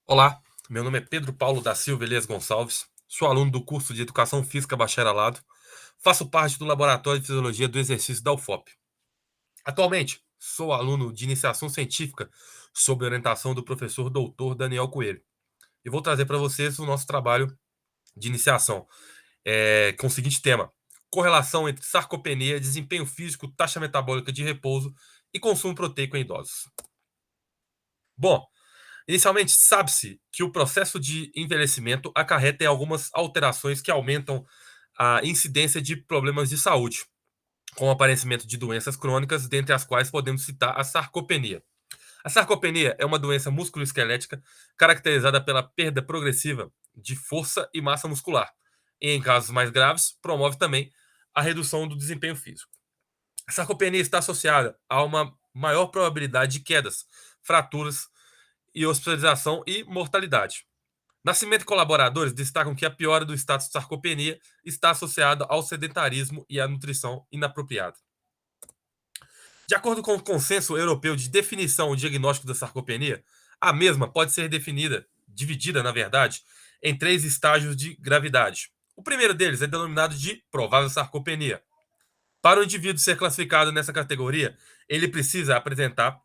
Olá, meu nome é Pedro Paulo da Silva Elias Gonçalves, sou aluno do curso de Educação Física Bacharelado, faço parte do Laboratório de Fisiologia do Exercício da UFOP. Atualmente, sou aluno de iniciação científica sob orientação do professor doutor Daniel Coelho. E vou trazer para vocês o nosso trabalho de iniciação, com o seguinte tema: correlação entre sarcopenia, desempenho físico, taxa metabólica de repouso e consumo proteico em idosos. Bom, inicialmente, sabe-se que o processo de envelhecimento acarreta em algumas alterações que aumentam a incidência de problemas de saúde, com o aparecimento de doenças crônicas, dentre as quais podemos citar a sarcopenia. A sarcopenia é uma doença musculoesquelética caracterizada pela perda progressiva de força e massa muscular. E, em casos mais graves, promove também a redução do desempenho físico. A sarcopenia está associada a uma maior probabilidade de quedas, fraturas e hospitalização e mortalidade. Nascimento e colaboradores destacam que a piora do status de sarcopenia está associada ao sedentarismo e à nutrição inapropriada. De acordo com o consenso europeu de definição e diagnóstico da sarcopenia, a mesma pode ser dividida, na verdade, em três estágios de gravidade. O primeiro deles é denominado de provável sarcopenia. Para o indivíduo ser classificado nessa categoria, ele precisa apresentar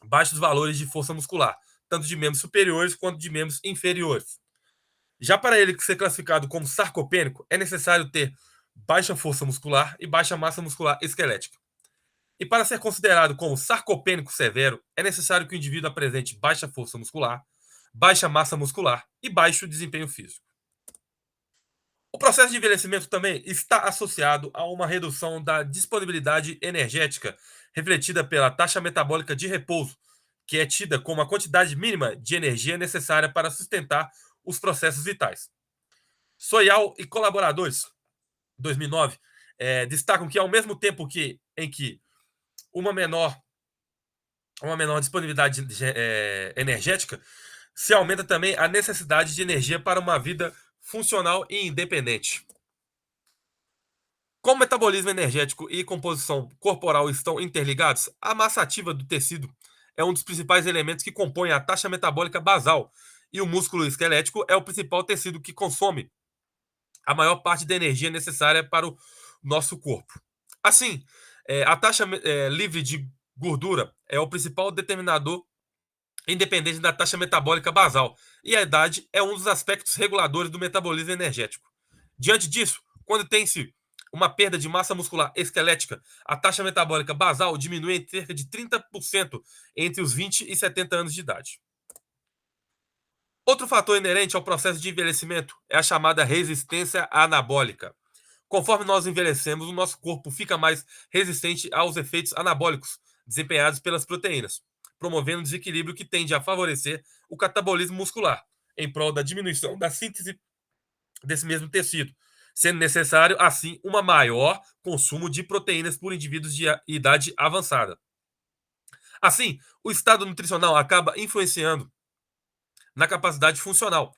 baixos valores de força muscular, tanto de membros superiores quanto de membros inferiores. Já para ele ser classificado como sarcopênico, é necessário ter baixa força muscular e baixa massa muscular esquelética. E para ser considerado como sarcopênico severo, é necessário que o indivíduo apresente baixa força muscular, baixa massa muscular e baixo desempenho físico. O processo de envelhecimento também está associado a uma redução da disponibilidade energética, refletida pela taxa metabólica de repouso, que é tida como a quantidade mínima de energia necessária para sustentar os processos vitais. Soyal e colaboradores, 2009, destacam que ao mesmo tempo em que uma menor, uma menor disponibilidade energética, se aumenta também a necessidade de energia para uma vida funcional e independente. Como o metabolismo energético e composição corporal estão interligados, a massa ativa do tecido é um dos principais elementos que compõem a taxa metabólica basal, e o músculo esquelético é o principal tecido que consome a maior parte da energia necessária para o nosso corpo. Assim, a taxa livre de gordura é o principal determinador independente da taxa metabólica basal, e a idade é um dos aspectos reguladores do metabolismo energético. Diante disso, quando tem-se uma perda de massa muscular esquelética, a taxa metabólica basal diminui em cerca de 30% entre os 20 e 70 anos de idade. Outro fator inerente ao processo de envelhecimento é a chamada resistência anabólica. Conforme nós envelhecemos, o nosso corpo fica mais resistente aos efeitos anabólicos desempenhados pelas proteínas, promovendo um desequilíbrio que tende a favorecer o catabolismo muscular, em prol da diminuição da síntese desse mesmo tecido, sendo necessário, assim, um maior consumo de proteínas por indivíduos de idade avançada. Assim, o estado nutricional acaba influenciando na capacidade funcional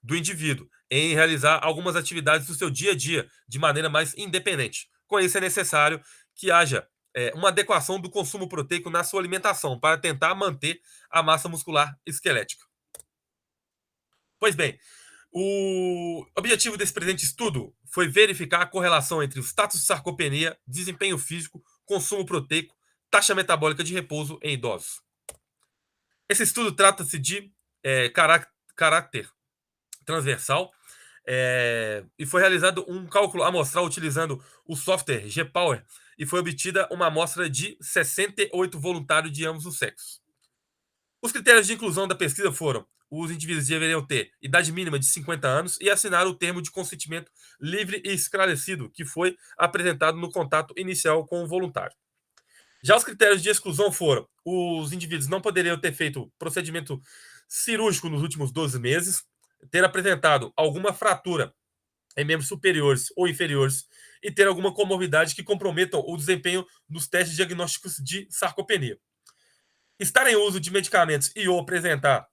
do indivíduo em realizar algumas atividades do seu dia a dia de maneira mais independente. Com isso, é necessário que haja uma adequação do consumo proteico na sua alimentação para tentar manter a massa muscular esquelética. Pois bem, o objetivo desse presente estudo foi verificar a correlação entre o status de sarcopenia, desempenho físico, consumo proteico, taxa metabólica de repouso em idosos. Esse estudo trata-se de caráter transversal, e foi realizado um cálculo amostral utilizando o software G-Power e foi obtida uma amostra de 68 voluntários de ambos os sexos. Os critérios de inclusão da pesquisa foram: os indivíduos deveriam ter idade mínima de 50 anos e assinar o termo de consentimento livre e esclarecido que foi apresentado no contato inicial com o voluntário. Já os critérios de exclusão foram: os indivíduos não poderiam ter feito procedimento cirúrgico nos últimos 12 meses, ter apresentado alguma fratura em membros superiores ou inferiores e ter alguma comorbidade que comprometam o desempenho nos testes diagnósticos de sarcopenia. Estar em uso de medicamentos e ou apresentar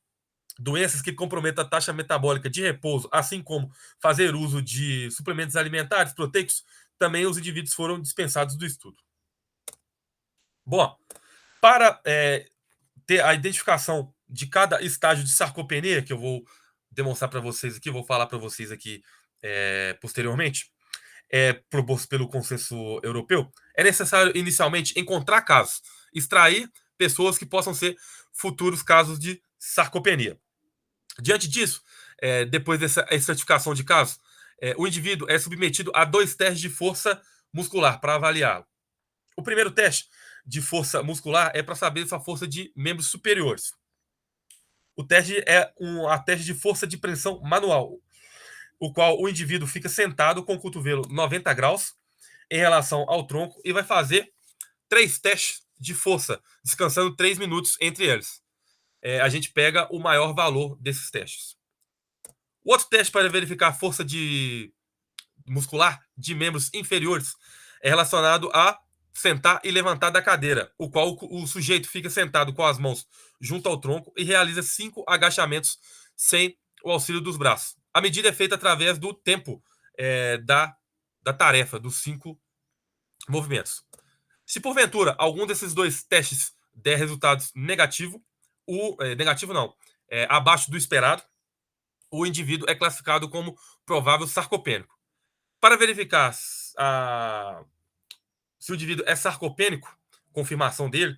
doenças que comprometam a taxa metabólica de repouso, assim como fazer uso de suplementos alimentares proteicos, também os indivíduos foram dispensados do estudo. Bom, para ter a identificação de cada estágio de sarcopenia, que eu vou demonstrar para vocês aqui, vou falar para vocês aqui posteriormente, proposto pelo consenso europeu, é necessário inicialmente encontrar casos, extrair pessoas que possam ser futuros casos de sarcopenia. Diante disso, depois dessa estratificação de casos, o indivíduo é submetido a 2 testes de força muscular para avaliá-lo. O primeiro teste de força muscular é para saber sua força de membros superiores. O teste é a teste de força de pressão manual, o qual o indivíduo fica sentado com o cotovelo 90 graus em relação ao tronco e vai fazer 3 testes de força, descansando 3 minutos entre eles. A gente pega o maior valor desses testes. O outro teste para verificar a força muscular de membros inferiores é relacionado a sentar e levantar da cadeira, o qual o sujeito fica sentado com as mãos junto ao tronco e realiza 5 agachamentos sem o auxílio dos braços. A medida é feita através do tempo da tarefa, dos 5 movimentos. Se porventura algum desses 2 testes der resultados negativo não, abaixo do esperado, o indivíduo é classificado como provável sarcopênico. Para verificar se o indivíduo é sarcopênico, confirmação dele,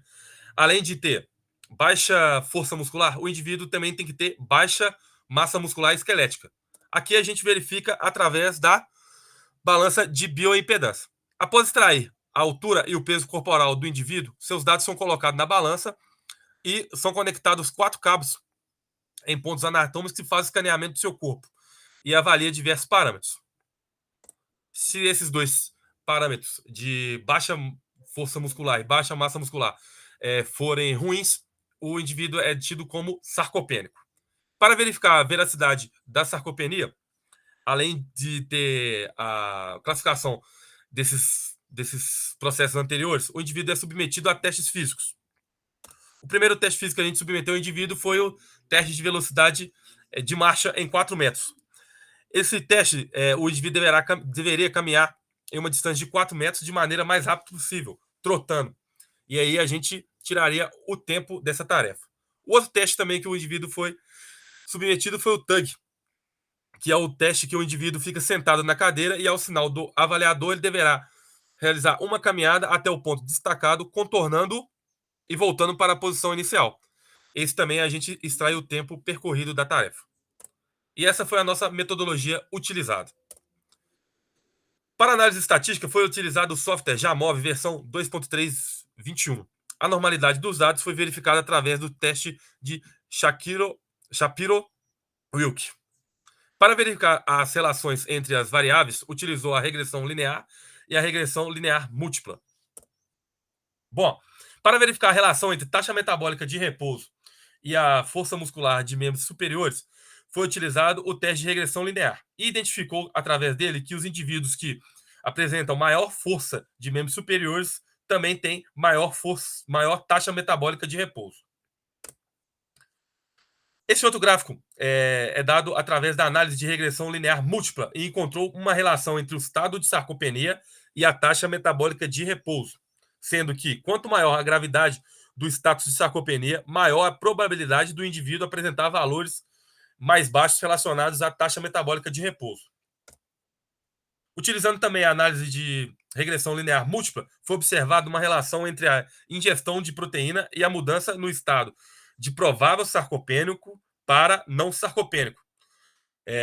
além de ter baixa força muscular, o indivíduo também tem que ter baixa massa muscular esquelética. Aqui a gente verifica através da balança de bioimpedância. Após extrair a altura e o peso corporal do indivíduo, seus dados são colocados na balança e são conectados 4 cabos em pontos anatômicos que fazem escaneamento do seu corpo e avalia diversos parâmetros. Se esses 2 parâmetros de baixa força muscular e baixa massa muscular forem ruins, o indivíduo é tido como sarcopênico. Para verificar a veracidade da sarcopenia, além de ter a classificação desses processos anteriores, o indivíduo é submetido a testes físicos. O primeiro teste físico que a gente submeteu ao indivíduo foi o teste de velocidade de marcha em 4 metros. Esse teste, o indivíduo deveria caminhar em uma distância de 4 metros de maneira mais rápida possível, trotando. E aí a gente tiraria o tempo dessa tarefa. O outro teste também que o indivíduo foi submetido foi o TUG, que é o teste que o indivíduo fica sentado na cadeira e, ao sinal do avaliador, ele deverá realizar uma caminhada até o ponto destacado, contornando e voltando para a posição inicial. Esse também a gente extrai o tempo percorrido da tarefa. E essa foi a nossa metodologia utilizada. Para análise estatística, foi utilizado o software Jamov versão 2.3.21. A normalidade dos dados foi verificada através do teste de Shapiro-Wilk. Para verificar as relações entre as variáveis, utilizou a regressão linear e a regressão linear múltipla. Bom, para verificar a relação entre taxa metabólica de repouso e a força muscular de membros superiores, foi utilizado o teste de regressão linear e identificou através dele que os indivíduos que apresentam maior força de membros superiores também têm maior taxa metabólica de repouso. Esse outro gráfico é dado através da análise de regressão linear múltipla e encontrou uma relação entre o estado de sarcopenia e a taxa metabólica de repouso, sendo que quanto maior a gravidade do status de sarcopenia, maior a probabilidade do indivíduo apresentar valores mais baixos relacionados à taxa metabólica de repouso. Utilizando também a análise de regressão linear múltipla, foi observada uma relação entre a ingestão de proteína e a mudança no estado de provável sarcopênico para não sarcopênico.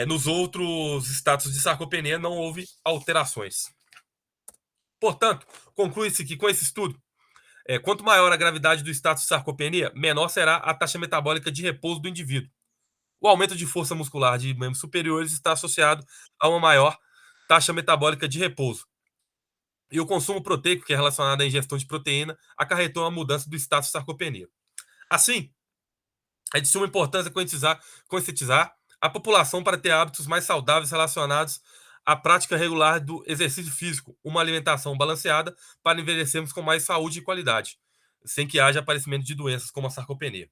Nos outros status de sarcopenia não houve alterações. Portanto, conclui-se que com esse estudo, quanto maior a gravidade do status de sarcopenia, menor será a taxa metabólica de repouso do indivíduo. O aumento de força muscular de membros superiores está associado a uma maior taxa metabólica de repouso. E o consumo proteico, que é relacionado à ingestão de proteína, acarretou uma mudança do status de sarcopenia. Assim, é de suma importância conscientizar a população para ter hábitos mais saudáveis relacionados à prática regular do exercício físico, uma alimentação balanceada para envelhecermos com mais saúde e qualidade, sem que haja aparecimento de doenças como a sarcopenia.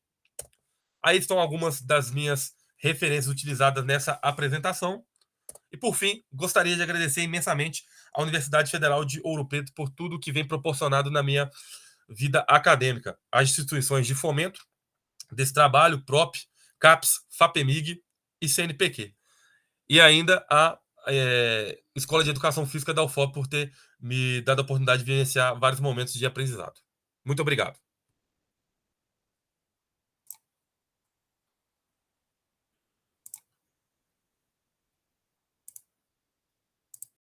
Aí estão algumas das minhas referências utilizadas nessa apresentação. E, por fim, gostaria de agradecer imensamente à Universidade Federal de Ouro Preto por tudo que vem proporcionado na minha vida acadêmica, às instituições de fomento desse trabalho, PROP, CAPES, FAPEMIG e CNPq. E ainda a Escola de Educação Física da UFOP por ter me dado a oportunidade de vivenciar vários momentos de aprendizado. Muito obrigado.